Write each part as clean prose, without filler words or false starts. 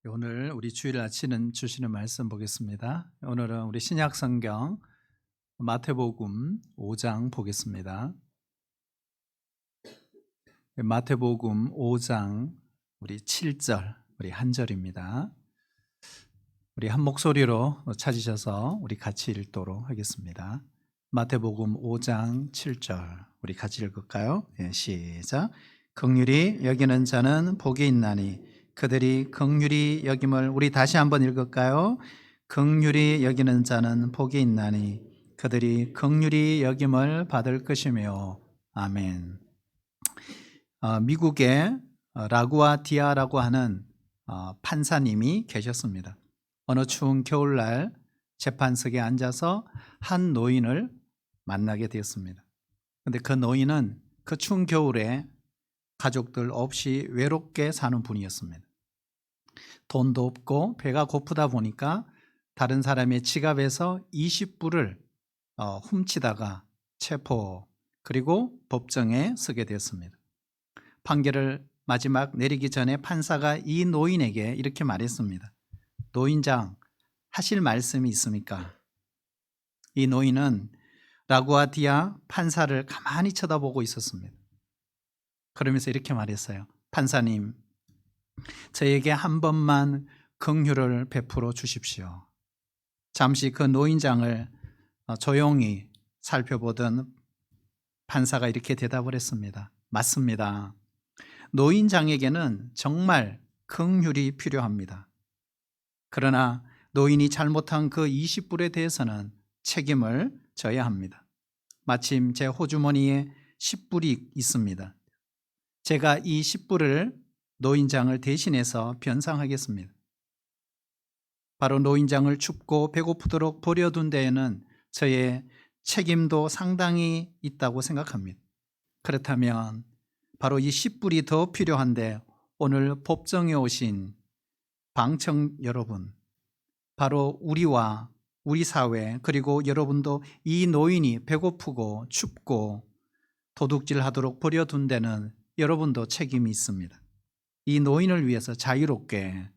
오늘 우리 주일 아침은 주시는 말씀 보겠습니다. 오늘은 우리 신약 성경 마태복음 5장 보겠습니다. 마태복음 5장 우리 7절 우리 한 절입니다. 우리 한 목소리로 찾으셔서 우리 같이 읽도록 하겠습니다. 마태복음 5장 7절 우리 같이 읽을까요? 시작. 긍휼히 여기는 자는 복이 있나니 그들이 긍휼히 여김을, 우리 다시 한번 읽을까요? 긍휼히 여기는 자는 복이 있나니 그들이 긍휼히 여김을 받을 것이며. 아멘. 미국에 라구아디아라고 하는 판사님이 계셨습니다. 어느 추운 겨울날 재판석에 앉아서 한 노인을 만나게 되었습니다. 그런데 그 노인은 그 추운 겨울에 가족들 없이 외롭게 사는 분이었습니다. 돈도 없고 배가 고프다 보니까 다른 사람의 지갑에서 20불을 훔치다가 체포 그리고 법정에 서게 되었습니다. 판결을 마지막 내리기 전에 판사가 이 노인에게 이렇게 말했습니다. 노인장, 하실 말씀이 있습니까? 이 노인은 라구아디아 판사를 가만히 쳐다보고 있었습니다. 그러면서 이렇게 말했어요. 판사님, 저에게 한 번만 긍휼을 베풀어 주십시오. 잠시 그 노인장을 조용히 살펴보던 판사가 이렇게 대답을 했습니다. 맞습니다. 노인장에게는 정말 긍휼이 필요합니다. 그러나 노인이 잘못한 그 20불에 대해서는 책임을 져야 합니다. 마침 제 호주머니에 10불이 있습니다. 제가 이 10불을 노인장을 대신해서 변상하겠습니다. 바로 노인장을 춥고 배고프도록 버려둔 데에는 저의 책임도 상당히 있다고 생각합니다. 그렇다면 바로 이 10불이 더 필요한데 오늘 법정에 오신 방청 여러분, 바로 우리와 우리 사회 그리고 여러분도 이 노인이 배고프고 춥고 도둑질하도록 버려둔 데는 여러분도 책임이 있습니다. 이 노인을 위해서 자유롭게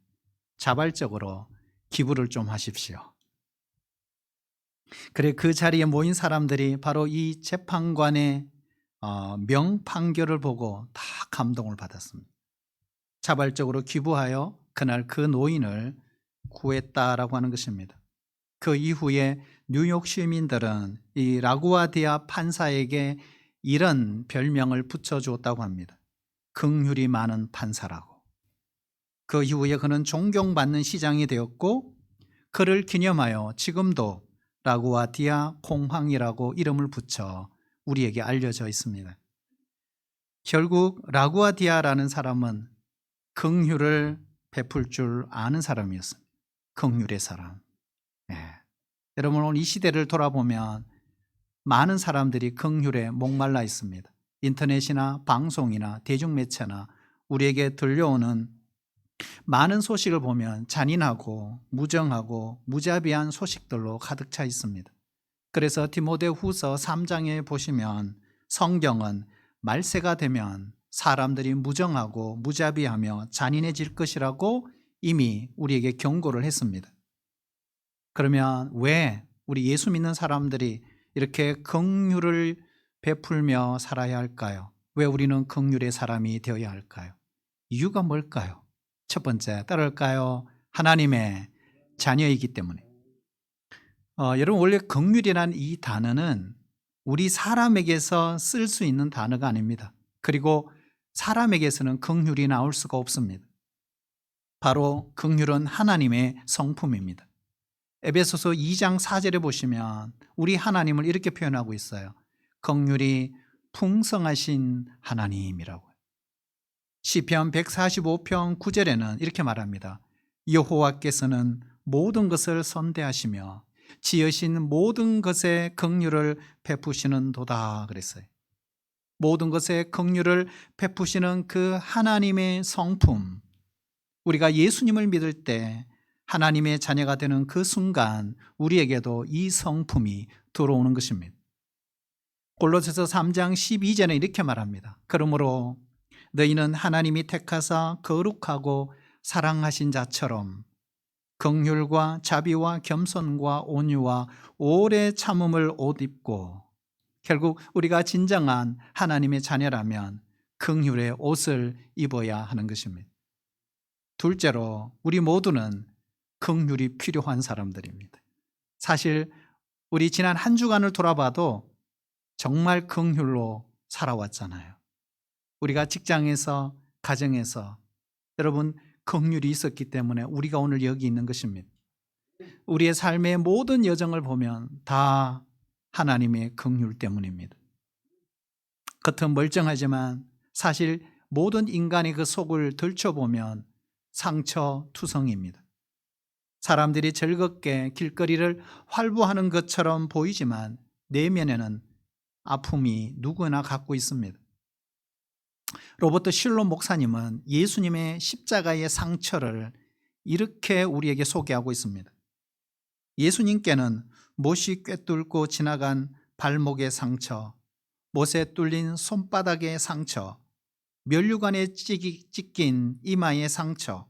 자발적으로 기부를 좀 하십시오. 그래 그 자리에 모인 사람들이 바로 이 재판관의 명판결을 보고 다 감동을 받았습니다. 자발적으로 기부하여 그날 그 노인을 구했다라고 하는 것입니다. 그 이후에 뉴욕 시민들은 이 라구아디아 판사에게 이런 별명을 붙여주었다고 합니다. 긍휼이 많은 판사라고. 그 이후에 그는 존경받는 시장이 되었고 그를 기념하여 지금도 라구아디아 공황이라고 이름을 붙여 우리에게 알려져 있습니다. 결국 라구아디아라는 사람은 긍휼을 베풀 줄 아는 사람이었습니다. 긍휼의 사람. 여러분 오늘 이 시대를 돌아보면 많은 사람들이 긍휼에 목말라 있습니다. 인터넷이나 방송이나 대중매체나 우리에게 들려오는 많은 소식을 보면 잔인하고 무정하고 무자비한 소식들로 가득 차 있습니다. 그래서 디모데후서 3장에 보시면 성경은 말세가 되면 사람들이 무정하고 무자비하며 잔인해질 것이라고 이미 우리에게 경고를 했습니다. 그러면 왜 우리 예수 믿는 사람들이 이렇게 긍휼을 베풀며 살아야 할까요? 왜 우리는 긍휼의 사람이 되어야 할까요? 이유가 뭘까요? 첫 번째, 따를까요? 하나님의 자녀이기 때문에. 여러분 원래 긍휼이란 이 단어는 우리 사람에게서 쓸 수 있는 단어가 아닙니다. 그리고 사람에게서는 긍휼이 나올 수가 없습니다. 바로 긍휼은 하나님의 성품입니다. 에베소서 2장 4절에 보시면 우리 하나님을 이렇게 표현하고 있어요. 긍휼이 풍성하신 하나님이라고요. 시편 145편 9절에는 이렇게 말합니다. 여호와께서는 모든 것을 선대하시며 지으신 모든 것에 긍휼을 베푸시는도다 그랬어요. 모든 것에 긍휼을 베푸시는 그 하나님의 성품, 우리가 예수님을 믿을 때 하나님의 자녀가 되는 그 순간 우리에게도 이 성품이 들어오는 것입니다. 골로새서 3장 12절에 이렇게 말합니다. 그러므로 너희는 하나님이 택하사 거룩하고 사랑하신 자처럼 긍휼과 자비와 겸손과 온유와 오래 참음을 옷 입고, 결국 우리가 진정한 하나님의 자녀라면 긍휼의 옷을 입어야 하는 것입니다. 둘째로, 우리 모두는 긍휼이 필요한 사람들입니다. 사실 우리 지난 한 주간을 돌아봐도 정말 긍휼로 살아왔잖아요. 우리가 직장에서, 가정에서 여러분 긍휼이 있었기 때문에 우리가 오늘 여기 있는 것입니다. 우리의 삶의 모든 여정을 보면 다 하나님의 긍휼 때문입니다. 겉은 멀쩡하지만 사실 모든 인간의 그 속을 들춰보면 상처투성입니다. 사람들이 즐겁게 길거리를 활보하는 것처럼 보이지만 내면에는 아픔이 누구나 갖고 있습니다. 로버트 실로 목사님은 예수님의 십자가의 상처를 이렇게 우리에게 소개하고 있습니다. 예수님께는 못이 꿰뚫고 지나간 발목의 상처, 못에 뚫린 손바닥의 상처, 면류관에 찢긴 이마의 상처,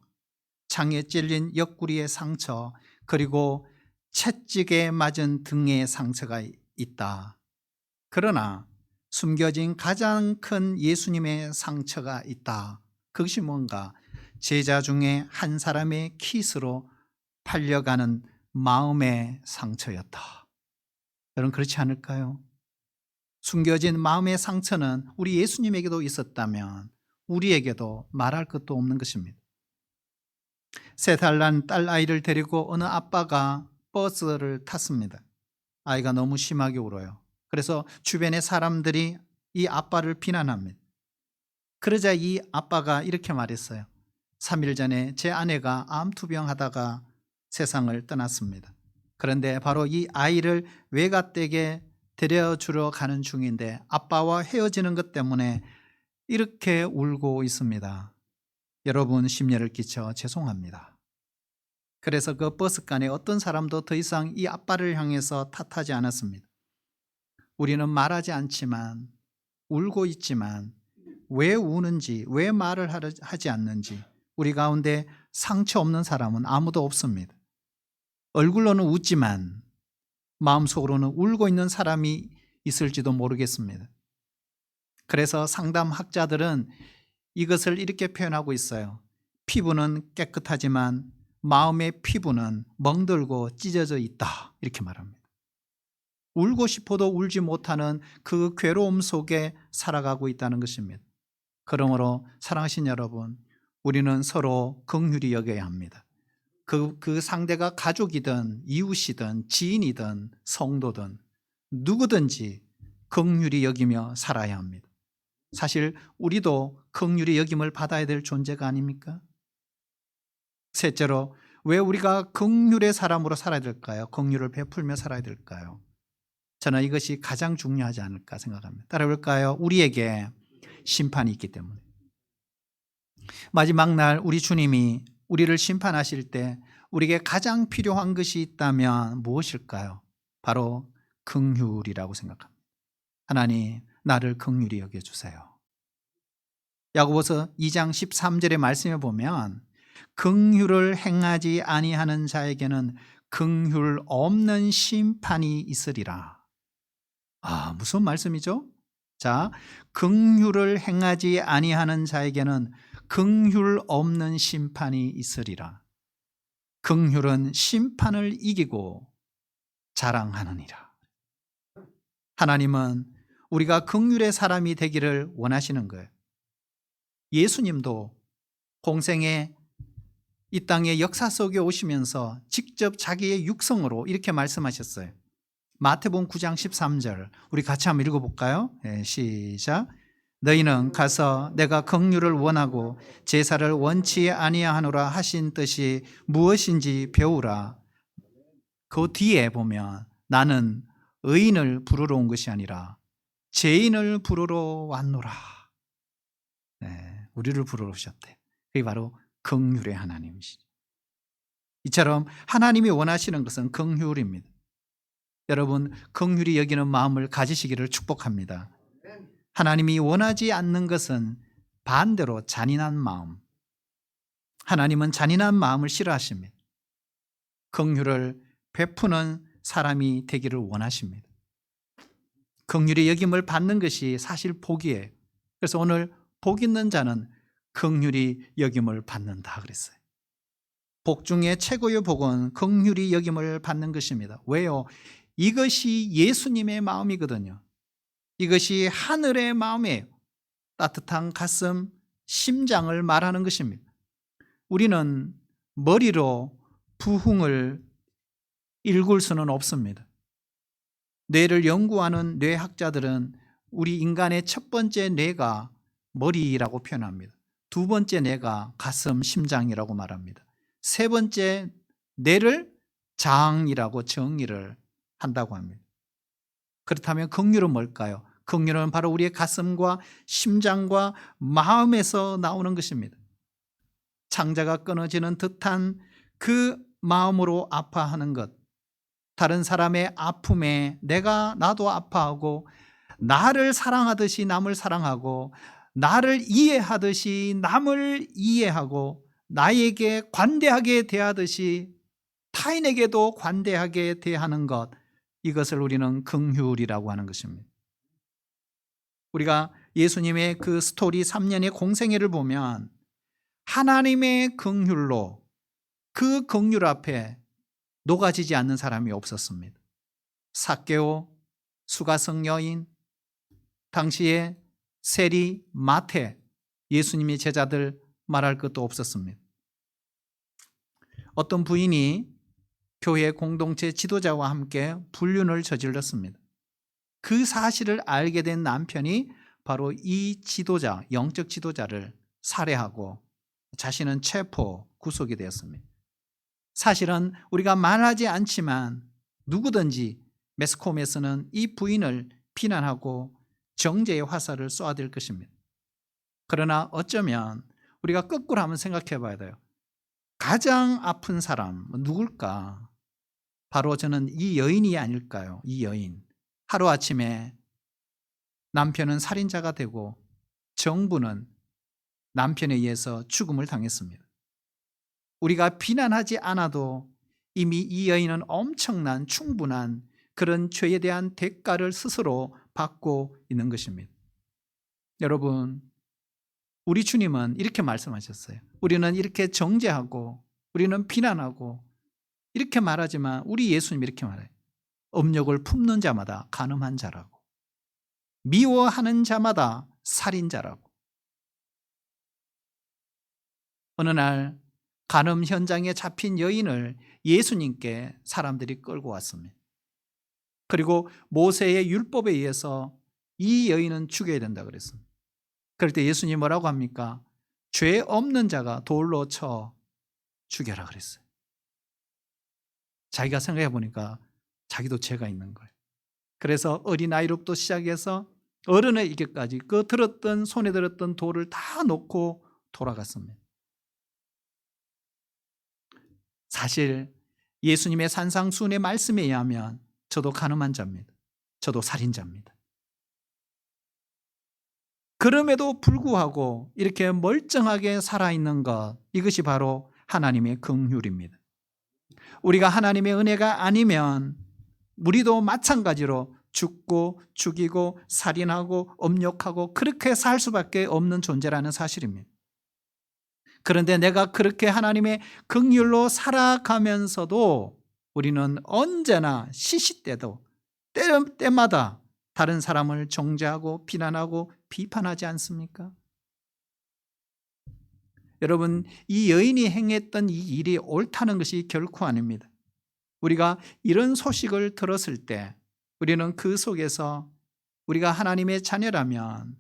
창에 찔린 옆구리의 상처, 그리고 채찍에 맞은 등의 상처가 있다. 그러나 숨겨진 가장 큰 예수님의 상처가 있다. 그것이 뭔가? 제자 중에 한 사람의 킷으로 팔려가는 마음의 상처였다. 여러분 그렇지 않을까요? 숨겨진 마음의 상처는 우리 예수님에게도 있었다면 우리에게도 말할 것도 없는 것입니다. 3살 난 딸아이를 데리고 어느 아빠가 버스를 탔습니다. 아이가 너무 심하게 울어요. 그래서 주변의 사람들이 이 아빠를 비난합니다. 그러자 이 아빠가 이렇게 말했어요. 3일 전에 제 아내가 암투병하다가 세상을 떠났습니다. 그런데 바로 이 아이를 외갓댁에 데려주러 가는 중인데 아빠와 헤어지는 것 때문에 이렇게 울고 있습니다. 여러분 심려를 끼쳐 죄송합니다. 그래서 그 버스간에 어떤 사람도 더 이상 이 아빠를 향해서 탓하지 않았습니다. 우리는 말하지 않지만, 울고 있지만 왜 우는지, 왜 말을 하지 않는지 우리 가운데 상처 없는 사람은 아무도 없습니다. 얼굴로는 웃지만 마음속으로는 울고 있는 사람이 있을지도 모르겠습니다. 그래서 상담학자들은 이것을 이렇게 표현하고 있어요. 피부는 깨끗하지만 마음의 피부는 멍들고 찢어져 있다. 이렇게 말합니다. 울고 싶어도 울지 못하는 그 괴로움 속에 살아가고 있다는 것입니다. 그러므로 사랑하신 여러분, 우리는 서로 긍휼히 여겨야 합니다. 그 상대가 가족이든 이웃이든 지인이든 성도든 누구든지 긍휼히 여기며 살아야 합니다. 사실 우리도 긍휼히 여김을 받아야 될 존재가 아닙니까? 셋째로, 왜 우리가 긍휼의 사람으로 살아야 될까요? 긍휼을 베풀며 살아야 될까요? 저는 이것이 가장 중요하지 않을까 생각합니다. 따라볼까요? 우리에게 심판이 있기 때문에. 마지막 날 우리 주님이 우리를 심판하실 때 우리에게 가장 필요한 것이 있다면 무엇일까요? 바로 긍휼이라고 생각합니다. 하나님, 나를 긍휼히 여겨주세요. 야고보서 2장 13절의 말씀에 보면 긍휼을 행하지 아니하는 자에게는 긍휼 없는 심판이 있으리라. 무슨 말씀이죠? 자, 긍휼을 행하지 아니하는 자에게는 긍휼 없는 심판이 있으리라. 긍휼은 심판을 이기고 자랑하느니라. 하나님은 우리가 긍휼의 사람이 되기를 원하시는 거예요. 예수님도 공생의 이 땅의 역사 속에 오시면서 직접 자기의 육성으로 이렇게 말씀하셨어요. 마태복음 9장 13절 우리 같이 한번 읽어볼까요? 시작. 너희는 가서 내가 긍휼을 원하고 제사를 원치 아니하노라 하신 뜻이 무엇인지 배우라. 그 뒤에 보면 나는 의인을 부르러 온 것이 아니라 죄인을 부르러 왔노라. 우리를 부르러 오셨대. 그게 바로 긍휼의 하나님이시죠. 이처럼 하나님이 원하시는 것은 긍휼입니다. 여러분 긍휼히 여기는 마음을 가지시기를 축복합니다. 하나님이 원하지 않는 것은 반대로 잔인한 마음, 하나님은 잔인한 마음을 싫어하십니다. 긍휼을 베푸는 사람이 되기를 원하십니다. 긍휼이 여김을 받는 것이 사실 복이에요. 그래서 오늘 복 있는 자는 긍휼이 여김을 받는다 그랬어요. 복 중에 최고의 복은 긍휼이 여김을 받는 것입니다. 왜요? 이것이 예수님의 마음이거든요. 이것이 하늘의 마음이에요. 따뜻한 가슴, 심장을 말하는 것입니다. 우리는 머리로 부흥을 읽을 수는 없습니다. 뇌를 연구하는 뇌학자들은 우리 인간의 첫 번째 뇌가 머리라고 표현합니다. 두 번째 뇌가 가슴, 심장이라고 말합니다. 세 번째 뇌를 장이라고 정의를 한다고 합니다. 그렇다면 긍휼은 뭘까요? 긍휼은 바로 우리의 가슴과 심장과 마음에서 나오는 것입니다. 창자가 끊어지는 듯한 그 마음으로 아파하는 것, 다른 사람의 아픔에 나도 아파하고 나를 사랑하듯이 남을 사랑하고 나를 이해하듯이 남을 이해하고 나에게 관대하게 대하듯이 타인에게도 관대하게 대하는 것, 이것을 우리는 긍휼이라고 하는 것입니다. 우리가 예수님의 그 스토리 3년의 공생애를 보면 하나님의 긍휼로 그 긍휼 앞에 녹아지지 않는 사람이 없었습니다. 삭개오, 수가성 여인, 당시에 세리, 마태, 예수님의 제자들 말할 것도 없었습니다. 어떤 부인이 교회 공동체 지도자와 함께 불륜을 저질렀습니다. 그 사실을 알게 된 남편이 바로 이 지도자, 영적 지도자를 살해하고 자신은 체포, 구속이 되었습니다. 사실은 우리가 말하지 않지만 누구든지 매스컴에서는 이 부인을 비난하고 정죄의 화살을 쏘아야 될 것입니다. 그러나 어쩌면 우리가 거꾸로 한번 생각해 봐야 돼요. 가장 아픈 사람 누굴까? 바로 저는 이 여인이 아닐까요? 이 여인. 하루아침에 남편은 살인자가 되고 정부는 남편에 의해서 죽음을 당했습니다. 우리가 비난하지 않아도 이미 이 여인은 엄청난 충분한 그런 죄에 대한 대가를 스스로 받고 있는 것입니다. 여러분, 우리 주님은 이렇게 말씀하셨어요. 우리는 이렇게 정죄하고 우리는 비난하고 이렇게 말하지만 우리 예수님 이렇게 말해요. 업력을 품는 자마다 간음한 자라고, 미워하는 자마다 살인자라고. 어느 날 간음 현장에 잡힌 여인을 예수님께 사람들이 끌고 왔습니다. 그리고 모세의 율법에 의해서 이 여인은 죽여야 된다 그랬습니다. 그럴 때 예수님이 뭐라고 합니까? 죄 없는 자가 돌로 쳐 죽여라 그랬어요. 자기가 생각해 보니까 자기도 죄가 있는 거예요. 그래서 어린아이로부터 시작해서 어른의 이게까지 그 손에 들었던 돌을 다 놓고 돌아갔습니다. 사실 예수님의 산상수훈의 말씀에 의하면 저도 간음한 자입니다. 저도 살인자입니다. 그럼에도 불구하고 이렇게 멀쩡하게 살아있는 것, 이것이 바로 하나님의 긍휼입니다. 우리가 하나님의 은혜가 아니면 우리도 마찬가지로 죽고 죽이고 살인하고 업욕하고 그렇게 살 수밖에 없는 존재라는 사실입니다. 그런데 내가 그렇게 하나님의 긍휼로 살아가면서도 우리는 언제나 시시때도 때마다 다른 사람을 정죄하고 비난하고 비판하지 않습니까? 여러분, 이 여인이 행했던 이 일이 옳다는 것이 결코 아닙니다. 우리가 이런 소식을 들었을 때 우리는 그 속에서 우리가 하나님의 자녀라면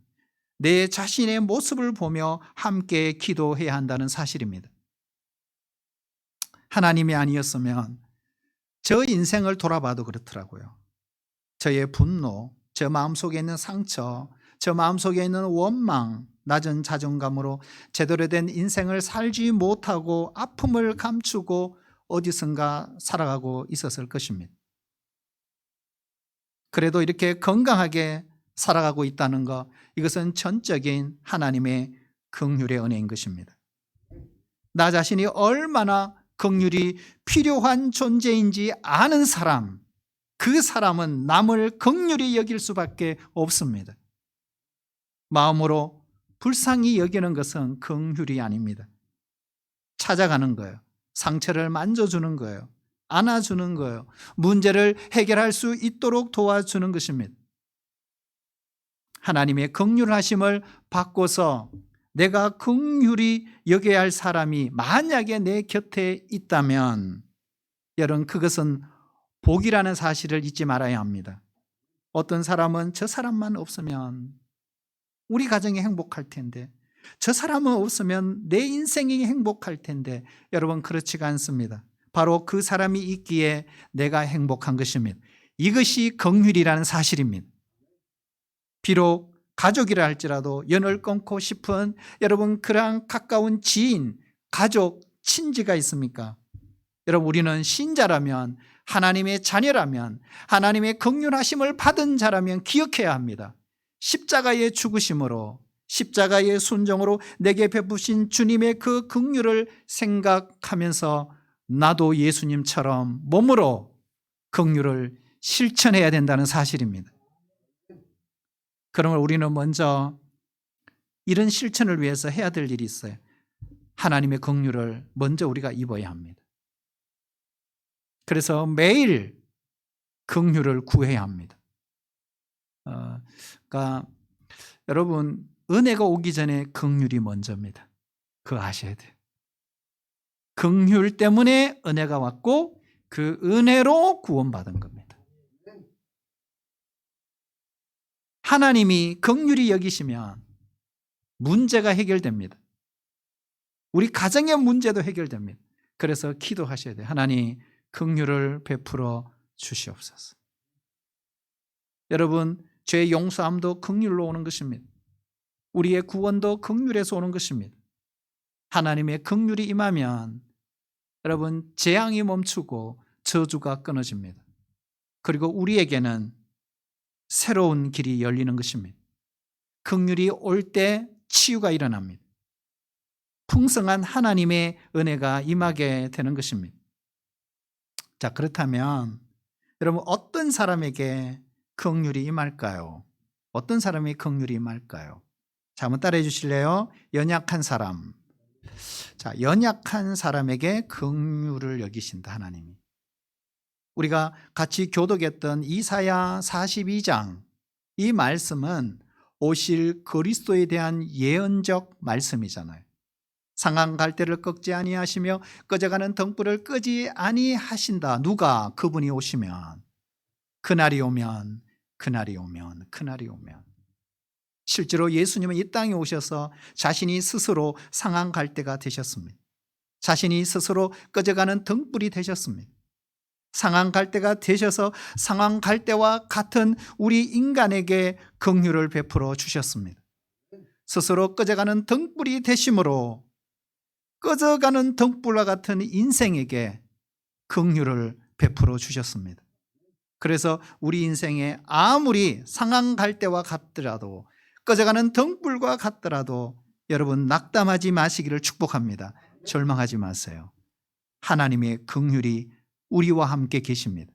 내 자신의 모습을 보며 함께 기도해야 한다는 사실입니다. 하나님이 아니었으면 저 인생을 돌아봐도 그렇더라고요. 저의 분노, 저 마음속에 있는 상처, 저 마음속에 있는 원망, 낮은 자존감으로 제대로 된 인생을 살지 못하고 아픔을 감추고 어디선가 살아가고 있었을 것입니다. 그래도 이렇게 건강하게 살아가고 있다는 것, 이것은 전적인 하나님의 긍휼의 은혜인 것입니다. 나 자신이 얼마나 긍휼이 필요한 존재인지 아는 사람, 그 사람은 남을 긍휼히 여길 수밖에 없습니다. 마음으로 불쌍히 여기는 것은 긍휼이 아닙니다. 찾아가는 거예요. 상처를 만져주는 거예요. 안아주는 거예요. 문제를 해결할 수 있도록 도와주는 것입니다. 하나님의 긍휼하심을 받고서 내가 긍휼히 여겨야 할 사람이 만약에 내 곁에 있다면 여러분, 그것은 복이라는 사실을 잊지 말아야 합니다. 어떤 사람은 저 사람만 없으면 우리 가정이 행복할 텐데, 저 사람은 없으면 내 인생이 행복할 텐데, 여러분, 그렇지가 않습니다. 바로 그 사람이 있기에 내가 행복한 것입니다. 이것이 긍휼이라는 사실입니다. 비록 가족이라 할지라도 연을 끊고 싶은 여러분, 그러한 가까운 지인, 가족, 친지가 있습니까? 여러분, 우리는 신자라면, 하나님의 자녀라면, 하나님의 긍휼하심을 받은 자라면 기억해야 합니다. 십자가의 죽으심으로, 십자가의 순종으로 내게 베푸신 주님의 그 긍휼을 생각하면서 나도 예수님처럼 몸으로 긍휼을 실천해야 된다는 사실입니다. 그러면 우리는 먼저 이런 실천을 위해서 해야 될 일이 있어요. 하나님의 긍휼을 먼저 우리가 입어야 합니다. 그래서 매일 긍휼을 구해야 합니다. 그러니까 여러분, 은혜가 오기 전에 긍휼이 먼저입니다. 그거 아셔야 돼요. 긍휼 때문에 은혜가 왔고 그 은혜로 구원받은 겁니다. 하나님이 긍휼히 여기시면 문제가 해결됩니다. 우리 가정의 문제도 해결됩니다. 그래서 기도하셔야 돼요. 하나님, 긍휼을 베풀어 주시옵소서. 여러분, 죄 용서함도 긍휼로 오는 것입니다. 우리의 구원도 긍휼에서 오는 것입니다. 하나님의 긍휼이 임하면 여러분, 재앙이 멈추고 저주가 끊어집니다. 그리고 우리에게는 새로운 길이 열리는 것입니다. 긍휼이 올 때 치유가 일어납니다. 풍성한 하나님의 은혜가 임하게 되는 것입니다. 자, 그렇다면 여러분, 어떤 사람에게 긍휼이 임할까요? 어떤 사람이 긍휼이 임할까요? 자, 한번 따라해 주실래요? 연약한 사람. 자, 연약한 사람에게 긍휼을 여기신다, 하나님이. 우리가 같이 교독했던 이사야 42장, 이 말씀은 오실 그리스도에 대한 예언적 말씀이잖아요. 상한 갈대를 꺾지 아니하시며 꺼져가는 등불을 끄지 아니하신다. 누가? 그분이 오시면. 그날이 오면, 그날이 오면, 그날이 오면. 실제로 예수님은 이 땅에 오셔서 자신이 스스로 상한 갈대가 되셨습니다. 자신이 스스로 꺼져가는 등불이 되셨습니다. 상한 갈대가 되셔서 상한 갈대와 같은 우리 인간에게 긍휼을 베풀어 주셨습니다. 스스로 꺼져가는 등불이 되심으로 꺼져가는 등불과 같은 인생에게 긍휼을 베풀어 주셨습니다. 그래서 우리 인생에 아무리 상한 갈대와 같더라도, 꺼져가는 등불과 같더라도 여러분, 낙담하지 마시기를 축복합니다. 절망하지 마세요. 하나님의 긍휼이 우리와 함께 계십니다.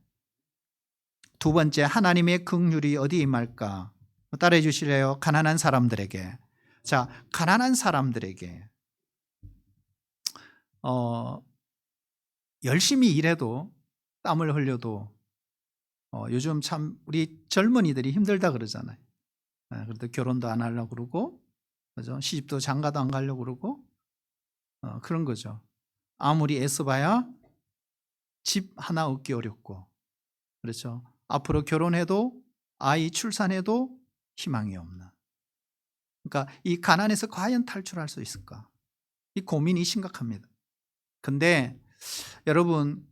두 번째, 하나님의 긍휼이 어디에 임할까? 따라해 주실래요? 가난한 사람들에게. 자, 가난한 사람들에게 열심히 일해도, 땀을 흘려도 요즘 참 우리 젊은이들이 힘들다 그러잖아요. 그래도 결혼도 안 하려고 그러고, 그죠? 시집도 장가도 안 가려고 그러고, 그런 거죠. 아무리 애써봐야 집 하나 얻기 어렵고, 그렇죠? 앞으로 결혼해도, 아이 출산해도 희망이 없는. 그러니까 이 가난에서 과연 탈출할 수 있을까? 이 고민이 심각합니다. 근데 여러분,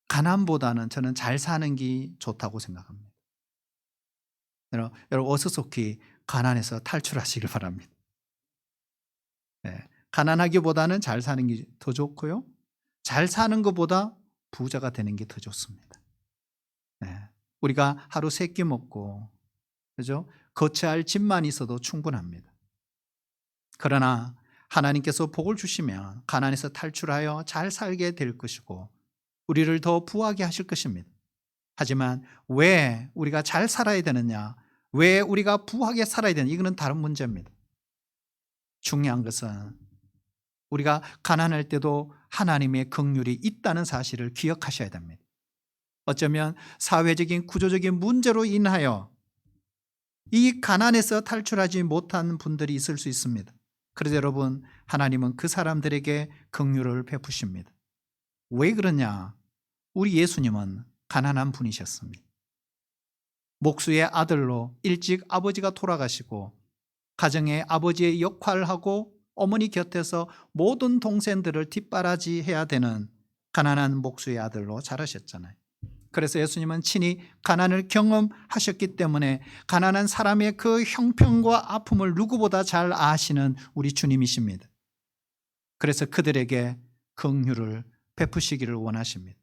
가난보다는 저는 잘 사는 게 좋다고 생각합니다. 여러분, 어수속히 가난에서 탈출하시길 바랍니다. 네, 가난하기보다는 잘 사는 게 더 좋고요. 잘 사는 것보다 부자가 되는 게 더 좋습니다. 네, 우리가 하루 3끼 먹고, 그죠? 거처할 집만 있어도 충분합니다. 그러나 하나님께서 복을 주시면 가난에서 탈출하여 잘 살게 될 것이고 우리를 더 부하게 하실 것입니다. 하지만 왜 우리가 잘 살아야 되느냐, 왜 우리가 부하게 살아야 되느냐, 이거는 다른 문제입니다. 중요한 것은 우리가 가난할 때도 하나님의 긍휼이 있다는 사실을 기억하셔야 됩니다. 어쩌면 사회적인 구조적인 문제로 인하여 이 가난에서 탈출하지 못한 분들이 있을 수 있습니다. 그래서 여러분, 하나님은 그 사람들에게 긍휼을 베푸십니다. 왜 그러냐? 우리 예수님은 가난한 분이셨습니다. 목수의 아들로 일찍 아버지가 돌아가시고 가정의 아버지의 역할을 하고 어머니 곁에서 모든 동생들을 뒷바라지해야 되는 가난한 목수의 아들로 자라셨잖아요. 그래서 예수님은 친히 가난을 경험하셨기 때문에 가난한 사람의 그 형편과 아픔을 누구보다 잘 아시는 우리 주님이십니다. 그래서 그들에게 긍휼을 베푸시기를 원하십니다.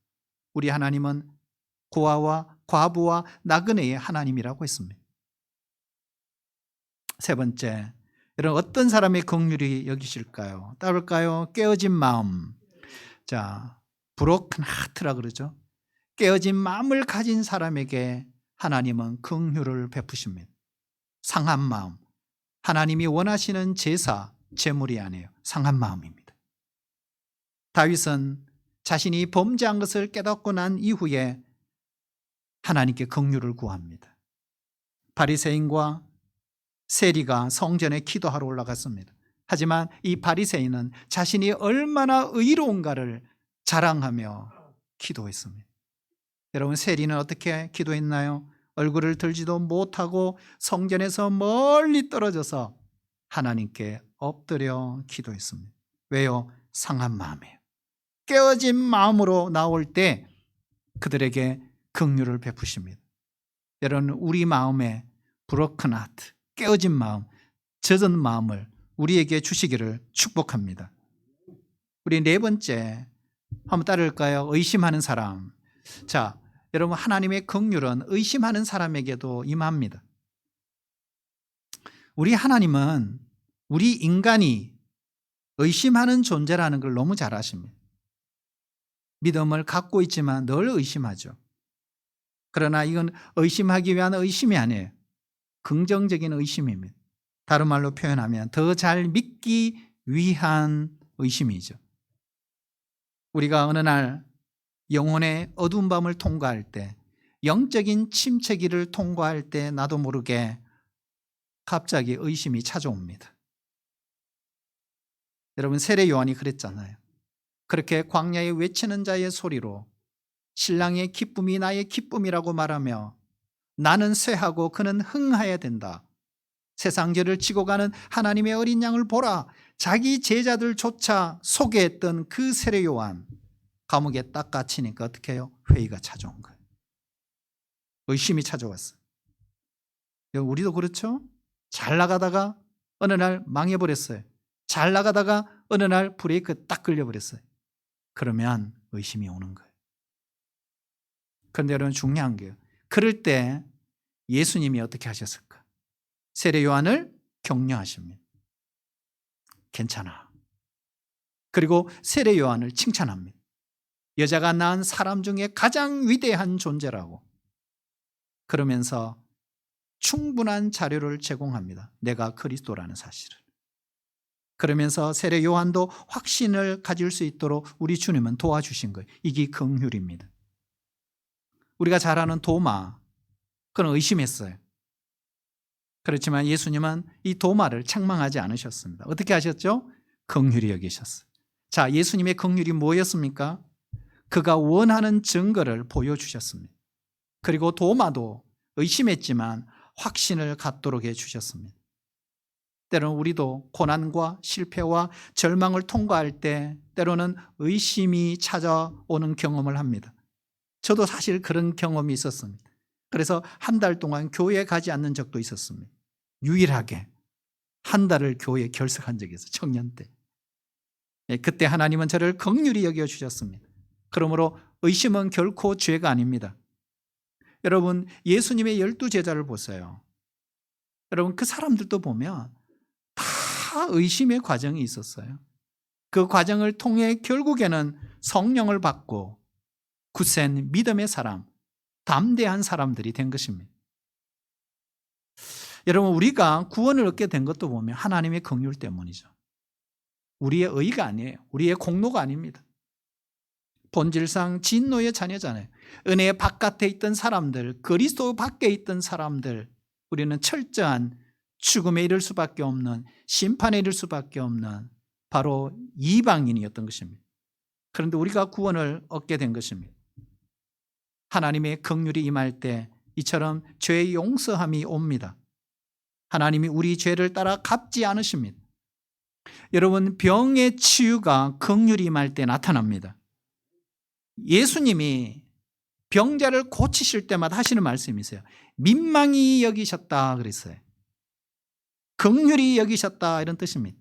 우리 하나님은 고아와 과부와 나그네의 하나님이라고 했습니다. 세 번째, 여러분 어떤 사람의 긍휼이 여기실까요? 따를까요? 깨어진 마음. 자, 브로큰 하트라 그러죠. 깨어진 마음을 가진 사람에게 하나님은 긍휼을 베푸십니다. 상한 마음, 하나님이 원하시는 제사, 제물이 아니에요. 상한 마음입니다. 다윗은 자신이 범죄한 것을 깨닫고 난 이후에 하나님께 긍휼을 구합니다. 바리새인과 세리가 성전에 기도하러 올라갔습니다. 하지만 이 바리새인은 자신이 얼마나 의로운가를 자랑하며 기도했습니다. 여러분, 세리는 어떻게 기도했나요? 얼굴을 들지도 못하고 성전에서 멀리 떨어져서 하나님께 엎드려 기도했습니다. 왜요? 상한 마음이에요. 깨어진 마음으로 나올 때 그들에게 긍휼을 베푸십니다. 여러분, 우리 마음에 브로큰 하트, 깨어진 마음, 젖은 마음을 우리에게 주시기를 축복합니다. 우리 네 번째 한번 따를까요? 의심하는 사람. 자, 여러분, 하나님의 긍휼은 의심하는 사람에게도 임합니다. 우리 하나님은 우리 인간이 의심하는 존재라는 걸 너무 잘 아십니다. 믿음을 갖고 있지만 늘 의심하죠. 그러나 이건 의심하기 위한 의심이 아니에요. 긍정적인 의심입니다. 다른 말로 표현하면 더 잘 믿기 위한 의심이죠. 우리가 어느 날 영혼의 어두운 밤을 통과할 때, 영적인 침체기를 통과할 때 나도 모르게 갑자기 의심이 찾아옵니다. 여러분, 세례 요한이 그랬잖아요. 그렇게 광야에 외치는 자의 소리로 신랑의 기쁨이 나의 기쁨이라고 말하며 나는 쇠하고 그는 흥하여야 된다. 세상 죄를 지고 가는 하나님의 어린 양을 보라. 자기 제자들조차 소개했던 그 세례 요한, 감옥에 딱 갇히니까 어떻게 해요? 회의가 찾아온 거예요. 의심이 찾아왔어요. 우리도 그렇죠? 잘 나가다가 어느 날 망해버렸어요. 잘 나가다가 어느 날 브레이크 딱 걸려버렸어요. 그러면 의심이 오는 거예요. 그런데 여러분, 중요한 게요, 그럴 때 예수님이 어떻게 하셨을까? 세례 요한을 격려하십니다. 괜찮아. 그리고 세례 요한을 칭찬합니다. 여자가 낳은 사람 중에 가장 위대한 존재라고. 그러면서 충분한 자료를 제공합니다. 내가 그리스도라는 사실을. 그러면서 세례 요한도 확신을 가질 수 있도록 우리 주님은 도와주신 거예요. 이게 긍휼입니다. 우리가 잘 아는 도마, 그는 의심했어요. 그렇지만 예수님은 이 도마를 책망하지 않으셨습니다. 어떻게 하셨죠? 긍휼히 여기셨어요. 자, 예수님의 긍휼이 뭐였습니까? 그가 원하는 증거를 보여주셨습니다. 그리고 도마도 의심했지만 확신을 갖도록 해주셨습니다. 때로는 우리도 고난과 실패와 절망을 통과할 때 때로는 의심이 찾아오는 경험을 합니다. 저도 사실 그런 경험이 있었습니다. 그래서 한 달 동안 교회에 가지 않는 적도 있었습니다. 유일하게 한 달을 교회에 결석한 적이 있어요. 청년 때. 그때 하나님은 저를 긍휼히 여겨주셨습니다. 그러므로 의심은 결코 죄가 아닙니다. 여러분, 예수님의 12 제자를 보세요. 여러분, 그 사람들도 보면 다 다 의심의 과정이 있었어요. 그 과정을 통해 결국에는 성령을 받고 굳센 믿음의 사람, 담대한 사람들이 된 것입니다. 여러분, 우리가 구원을 얻게 된 것도 보면 하나님의 긍휼 때문이죠. 우리의 의가 아니에요. 우리의 공로가 아닙니다. 본질상 진노의 자녀잖아요. 은혜 바깥에 있던 사람들, 그리스도 밖에 있던 사람들, 우리는 철저한 죽음에 이를 수밖에 없는, 심판에 이를 수밖에 없는 바로 이방인이었던 것입니다. 그런데 우리가 구원을 얻게 된 것입니다. 하나님의 긍휼이 임할 때 이처럼 죄의 용서함이 옵니다. 하나님이 우리 죄를 따라 갚지 않으십니다. 여러분, 병의 치유가 긍휼이 임할 때 나타납니다. 예수님이 병자를 고치실 때마다 하시는 말씀이 있어요. 민망히 여기셨다 그랬어요. 긍휼히 여기셨다 이런 뜻입니다.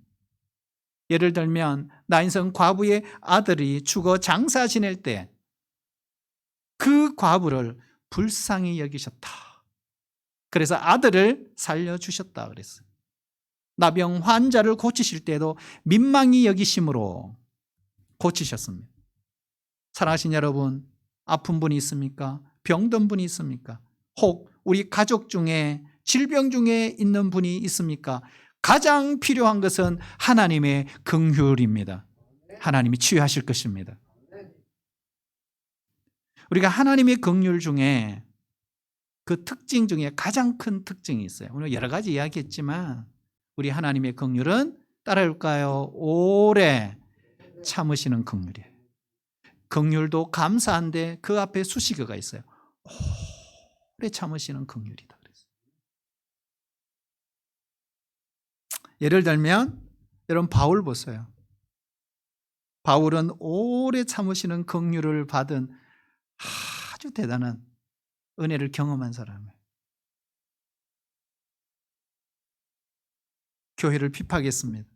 예를 들면 나인성 과부의 아들이 죽어 장사 지낼 때 그 과부를 불쌍히 여기셨다. 그래서 아들을 살려주셨다 그랬어요. 나병 환자를 고치실 때도 민망히 여기심으로 고치셨습니다. 사랑하신 여러분, 아픈 분이 있습니까? 병든 분이 있습니까? 혹 우리 가족 중에 질병 중에 있는 분이 있습니까? 가장 필요한 것은 하나님의 긍휼입니다. 하나님이 치유하실 것입니다. 우리가 하나님의 긍휼 중에 그 특징 중에 가장 큰 특징이 있어요. 오늘 여러 가지 이야기했지만 우리 하나님의 긍휼은 따라올까요? 오래 참으시는 긍휼이에요. 긍휼도 감사한데 그 앞에 수식어가 있어요. 오래 참으시는 긍휼이다. 예를 들면 여러분 바울 보세요. 바울은 오래 참으시는 긍휼을 받은 아주 대단한 은혜를 경험한 사람이에요. 교회를 핍박했습니다.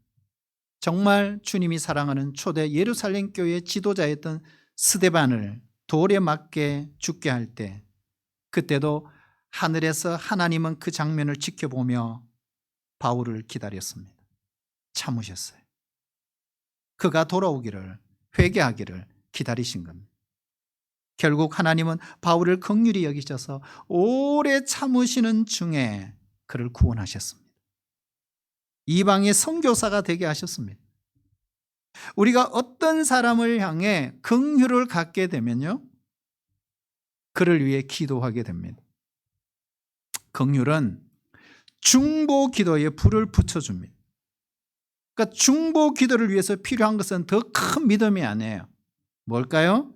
정말 주님이 사랑하는 초대 예루살렘 교회의 지도자였던 스데반을 돌에 맞게 죽게 할 때, 그때도 하늘에서 하나님은 그 장면을 지켜보며 바울을 기다렸습니다. 참으셨어요. 그가 돌아오기를, 회개하기를 기다리신 겁니다. 결국 하나님은 바울을 긍휼히 여기셔서 오래 참으시는 중에 그를 구원하셨습니다. 이방의 선교사가 되게 하셨습니다. 우리가 어떤 사람을 향해 긍휼을 갖게 되면요, 그를 위해 기도하게 됩니다. 긍휼은 중보 기도에 불을 붙여줍니다. 그러니까 중보 기도를 위해서 필요한 것은 더 큰 믿음이 아니에요. 뭘까요?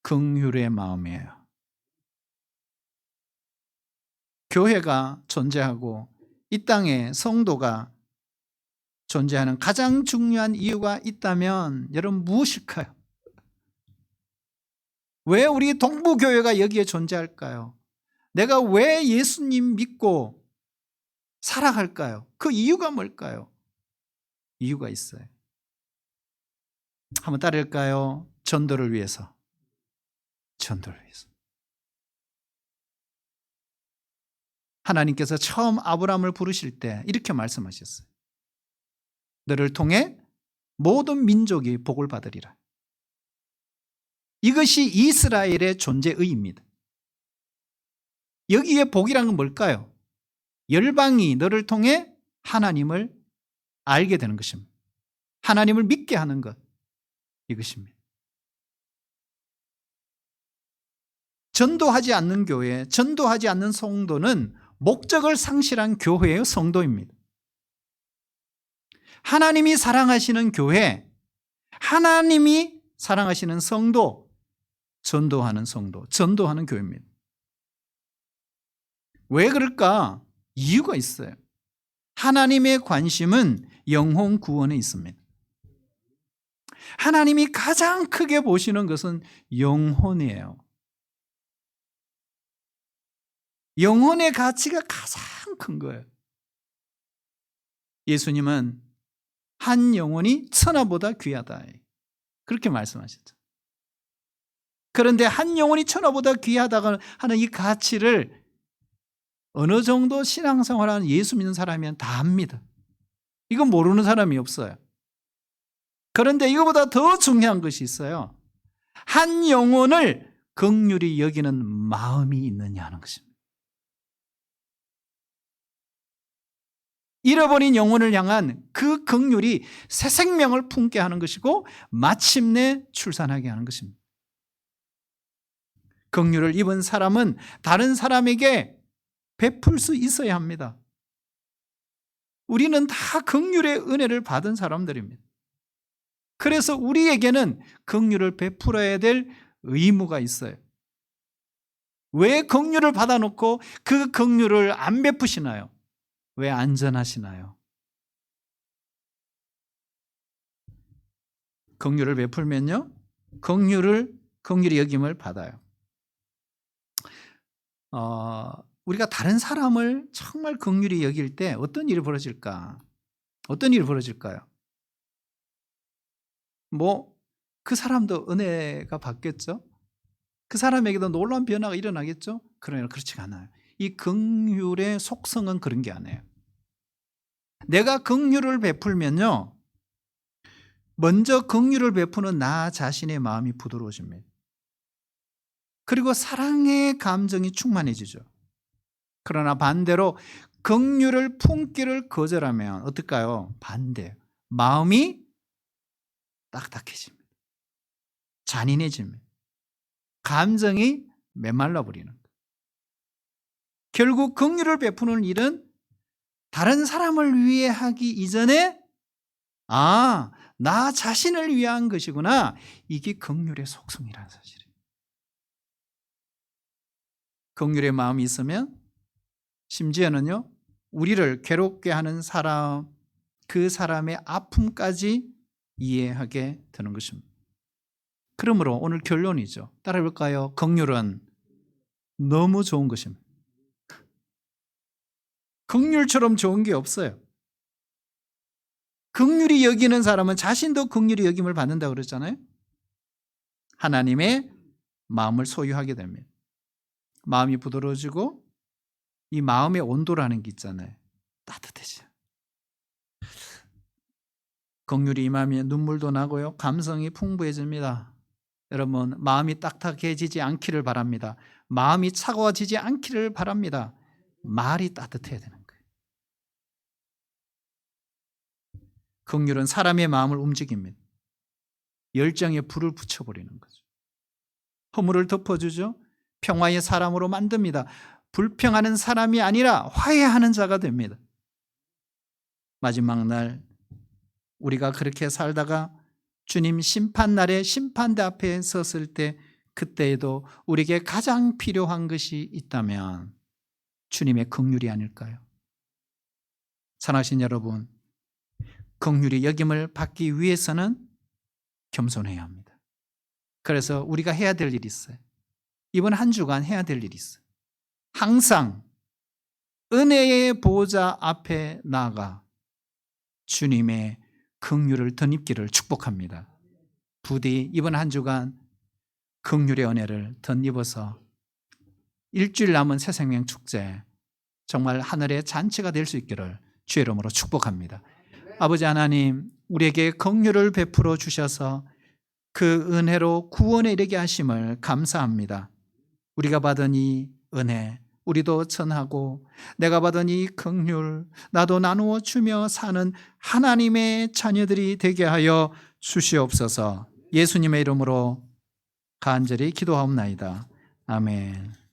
긍휼의 마음이에요. 교회가 존재하고 이 땅에 성도가 존재하는 가장 중요한 이유가 있다면 여러분 무엇일까요? 왜 우리 동부교회가 여기에 존재할까요? 내가 왜 예수님 믿고 살아갈까요? 그 이유가 뭘까요? 이유가 있어요. 한번 따를까요? 전도를 위해서. 전도를 위해서. 하나님께서 처음 아브라함을 부르실 때 이렇게 말씀하셨어요. 너를 통해 모든 민족이 복을 받으리라. 이것이 이스라엘의 존재의입니다. 여기에 복이란 건 뭘까요? 열방이 너를 통해 하나님을 알게 되는 것입니다. 하나님을 믿게 하는 것, 이것입니다. 전도하지 않는 교회, 전도하지 않는 성도는 목적을 상실한 교회의 성도입니다. 하나님이 사랑하시는 교회, 하나님이 사랑하시는 성도, 전도하는 성도, 전도하는 교회입니다. 왜 그럴까? 이유가 있어요. 하나님의 관심은 영혼 구원에 있습니다. 하나님이 가장 크게 보시는 것은 영혼이에요. 영혼의 가치가 가장 큰 거예요. 예수님은 한 영혼이 천하보다 귀하다, 그렇게 말씀하셨죠. 그런데 한 영혼이 천하보다 귀하다고 하는 이 가치를 어느 정도 신앙생활하는 예수 믿는 사람이면 다 압니다. 이건 모르는 사람이 없어요. 그런데 이거보다 더 중요한 것이 있어요. 한 영혼을 긍휼히 여기는 마음이 있느냐 하는 것입니다. 잃어버린 영혼을 향한 그 긍휼이 새 생명을 품게 하는 것이고 마침내 출산하게 하는 것입니다. 긍휼을 입은 사람은 다른 사람에게 베풀 수 있어야 합니다. 우리는 다 긍휼의 은혜를 받은 사람들입니다. 그래서 우리에게는 긍휼을 베풀어야 될 의무가 있어요. 왜 긍휼을 받아놓고 그 긍휼을 안 베푸시나요? 왜 안전하시나요? 긍휼을 베풀면요, 긍휼히 여김을 받아요. 우리가 다른 사람을 정말 긍휼히 여길 때 어떤 일이 벌어질까? 어떤 일이 벌어질까요? 그 사람도 은혜가 받겠죠? 그 사람에게도 놀라운 변화가 일어나겠죠? 그러나 그렇지가 않아요. 이 긍휼의 속성은 그런 게 아니에요. 내가 긍휼을 베풀면요, 먼저 긍휼을 베푸는 나 자신의 마음이 부드러워집니다. 그리고 사랑의 감정이 충만해지죠. 그러나 반대로 긍휼을 품기를 거절하면 어떨까요? 반대, 마음이 딱딱해집니다. 잔인해집니다. 감정이 메말라 버리는 거예요. 결국 긍휼을 베푸는 일은 다른 사람을 위해 하기 이전에 나 자신을 위한 것이구나. 이게 긍휼의 속성이라는 사실이에요. 긍휼의 마음이 있으면 심지어는요, 우리를 괴롭게 하는 사람, 그 사람의 아픔까지 이해하게 되는 것입니다. 그러므로 오늘 결론이죠. 따라해볼까요? 긍휼은 너무 좋은 것입니다. 긍휼처럼 좋은 게 없어요. 긍휼히 여기는 사람은 자신도 긍휼히 여김을 받는다고 그랬잖아요. 하나님의 마음을 소유하게 됩니다. 마음이 부드러워지고 이 마음의 온도라는 게 있잖아요. 따뜻해져요. 긍휼이 임하면 눈물도 나고요, 감성이 풍부해집니다. 여러분, 마음이 딱딱해지지 않기를 바랍니다. 마음이 차가워지지 않기를 바랍니다. 말이 따뜻해야 되는 거예요. 긍휼은 사람의 마음을 움직입니다. 열정에 불을 붙여버리는 거죠. 허물을 덮어주죠. 평화의 사람으로 만듭니다. 불평하는 사람이 아니라 화해하는 자가 됩니다. 마지막 날 우리가 그렇게 살다가 주님 심판날에 심판대 앞에 섰을 때, 그때에도 우리에게 가장 필요한 것이 있다면 주님의 긍휼이 아닐까요? 사랑하신 여러분, 긍휼히 여김을 받기 위해서는 겸손해야 합니다. 그래서 우리가 해야 될 일이 있어요. 이번 한 주간 해야 될 일이 있어요. 항상 은혜의 보좌 앞에 나아가 주님의 긍휼을 덧입기를 축복합니다. 부디 이번 한 주간 긍휼의 은혜를 덧입어서 일주일 남은 새생명 축제 정말 하늘의 잔치가 될 수 있기를 주의 이름으로 축복합니다. 아버지 하나님, 우리에게 긍휼을 베풀어 주셔서 그 은혜로 구원에 이르게 하심을 감사합니다. 우리가 받은 이 은혜 우리도 전하고, 내가 받은 이 긍휼 나도 나누어 주며 사는 하나님의 자녀들이 되게 하여 주시옵소서. 예수님의 이름으로 간절히 기도하옵나이다. 아멘.